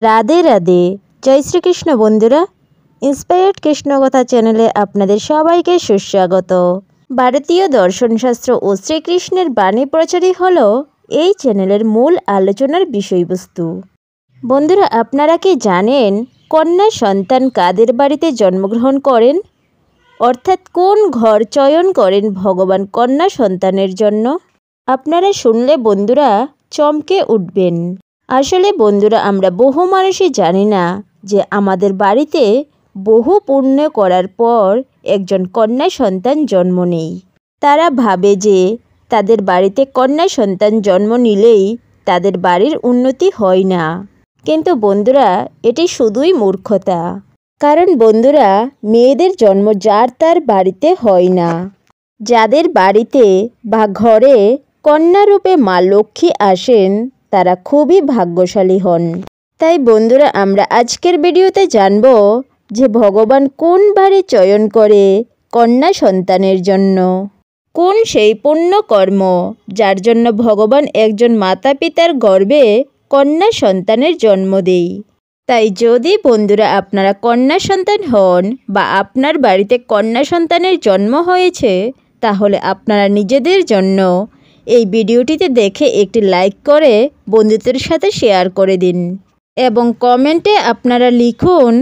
রাধে রাধে। জয় শ্রীকৃষ্ণ বন্ধুরা, ইন্সপায়ার্ড কৃষ্ণকথা চ্যানেলে আপনাদের সবাইকে সুস্বাগত। ভারতীয় দর্শনশাস্ত্র ও শ্রীকৃষ্ণের বাণী প্রচারই হল এই চ্যানেলের মূল আলোচনার বিষয়বস্তু। বন্ধুরা, আপনারা কি জানেন কন্যা সন্তান কাদের বাড়িতে জন্মগ্রহণ করেন? অর্থাৎ কোন ঘর চয়ন করেন ভগবান কন্যা সন্তানের জন্য? আপনারা শুনলে বন্ধুরা চমকে উঠবেন। আসলে বন্ধুরা, আমরা বহু মানুষই জানি না যে আমাদের বাড়িতে বহু পুণ্য করার পর একজন কন্যা সন্তান জন্ম নেয়। তারা ভাবে যে তাদের বাড়িতে কন্যা সন্তান জন্ম নিলেই তাদের বাড়ির উন্নতি হয় না। কিন্তু বন্ধুরা, এটি শুধুই মূর্খতা। কারণ বন্ধুরা, মেয়েদের জন্ম যার তার বাড়িতে হয় না। যাদের বাড়িতে বা ঘরে কন্যারূপে মা লক্ষ্মী আসেন তারা খুবই ভাগ্যশালী হন। তাই বন্ধুরা, আমরা আজকের ভিডিওতে জানব যে ভগবান কোন বাড়ি চয়ন করে কন্যা সন্তানের জন্য। কোন সেই পুণ্য কর্ম যার জন্য ভগবান একজন মাতা পিতার গর্ভে কন্যা সন্তানের জন্ম দেয়। তাই যদি বন্ধুরা আপনারা কন্যা সন্তান হন বা আপনার বাড়িতে কন্যা সন্তানের জন্ম হয়েছে, তাহলে আপনারা নিজেদের জন্য এই ভিডিওটিতে দেখে একটি লাইক করে বন্ধুদের সাথে শেয়ার করে দিন এবং কমেন্টে আপনারা লিখুন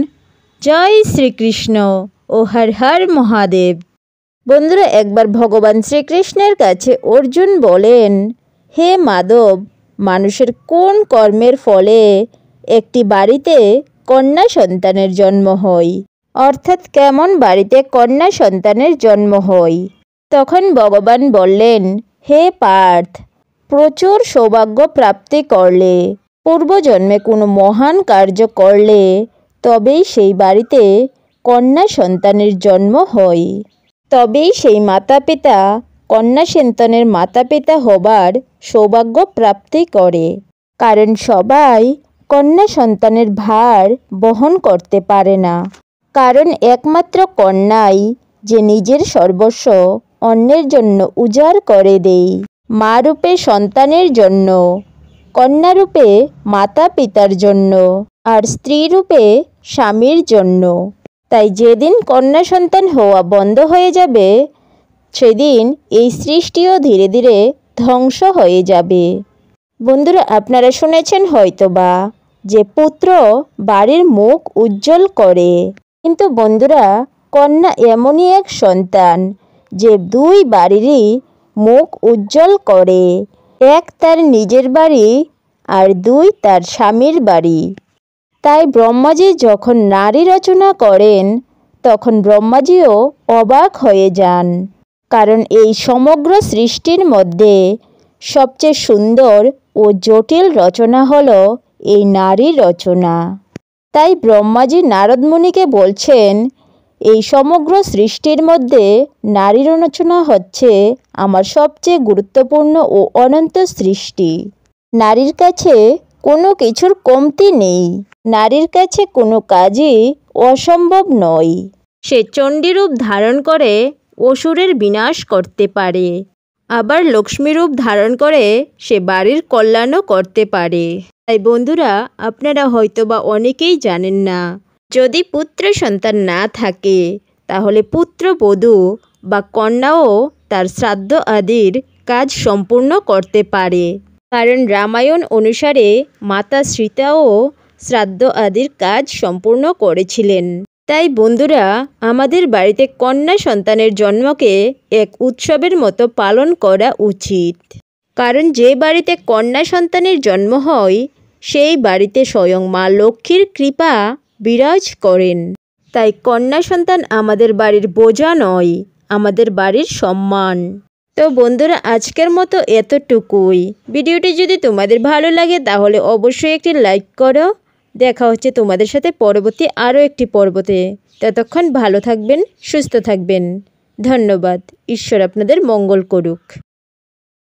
জয় শ্রীকৃষ্ণ ও হর হর মহাদেব। বন্ধুরা, একবার ভগবান শ্রীকৃষ্ণের কাছে অর্জুন বলেন, হে মাধব, মানুষের কোন কর্মের ফলে একটি বাড়িতে কন্যা সন্তানের জন্ম হয়? অর্থাৎ কেমন বাড়িতে কন্যা সন্তানের জন্ম হয়? তখন ভগবান বললেন, হে পার্থ, প্রচুর সৌভাগ্য প্রাপ্তি করলে, পূর্বজন্মে কোনো মহান কার্য করলে তবেই সেই বাড়িতে কন্যা সন্তানের জন্ম হয়। তবেই সেই মাতা পিতা কন্যা সন্তানের মাতা পিতা হবার সৌভাগ্য প্রাপ্তি করে। কারণ সবাই কন্যা সন্তানের ভার বহন করতে পারে না। কারণ একমাত্র কন্যাই যে নিজের সর্বস্ব অন্যের জন্য উজাড় করে দেয়। মা রূপে সন্তানের জন্য, কন্যা রূপে মাতা পিতার জন্য, আর স্ত্রী রূপে স্বামীর জন্য। তাই যেদিন কন্যা সন্তান হওয়া বন্ধ হয়ে যাবে, সেদিন এই সৃষ্টিও ধীরে ধীরে ধ্বংস হয়ে যাবে। বন্ধুরা, আপনারা শুনেছেন হয়তোবা যে পুত্র বাড়ির মুখ উজ্জ্বল করে। কিন্তু বন্ধুরা, কন্যা এমনই এক সন্তান যে দুই বাড়িরই মুখ উজ্জ্বল করে। এক তার নিজের বাড়ি আর দুই তার স্বামীর বাড়ি। তাই ব্রহ্মাজি যখন নারী রচনা করেন তখন ব্রহ্মাজিও অবাক হয়ে যান। কারণ এই সমগ্র সৃষ্টির মধ্যে সবচেয়ে সুন্দর ও জটিল রচনা হলো এই নারী রচনা। তাই ব্রহ্মাজি নারদ মুনিকে বলছেন, এই সমগ্র সৃষ্টির মধ্যে নারী রচনা হচ্ছে আমার সবচেয়ে গুরুত্বপূর্ণ ও অনন্ত সৃষ্টি। নারীর কাছে কোনো কিছুর কমতি নেই। নারীর কাছে কোনো কাজই অসম্ভব নয়। সে চণ্ডীরূপ ধারণ করে অসুরের বিনাশ করতে পারে, আবার লক্ষ্মী রূপ ধারণ করে সে বাড়ির কল্যাণও করতে পারে। তাই বন্ধুরা, আপনারা হয়তোবা অনেকেই জানেন না, যদি পুত্র সন্তান না থাকে তাহলে পুত্রবধূ বা কন্যাও তার শ্রাদ্ধ আদির কাজ সম্পূর্ণ করতে পারে। কারণ রামায়ণ অনুসারে মাতা সীতাও শ্রাদ্ধ আদির কাজ সম্পূর্ণ করেছিলেন। তাই বন্ধুরা, আমাদের বাড়িতে কন্যা সন্তানের জন্মকে এক উৎসবের মতো পালন করা উচিত। কারণ যে বাড়িতে কন্যা সন্তানের জন্ম হয় সেই বাড়িতে স্বয়ং মা লক্ষ্মীর কৃপা বিরাজ করেন। তাই কন্যা সন্তান আমাদের বাড়ির বোঝা নয়, আমাদের বাড়ির সম্মান। তো বন্ধুরা, আজকের মতো এতটুকুই। ভিডিওটি যদি তোমাদের ভালো লাগে তাহলে অবশ্যই একটি লাইক করো। দেখা হচ্ছে তোমাদের সাথে পরবর্তী আরও একটি পর্বতে। ততক্ষণ ভালো থাকবেন, সুস্থ থাকবেন। ধন্যবাদ। ঈশ্বর আপনাদের মঙ্গল করুক।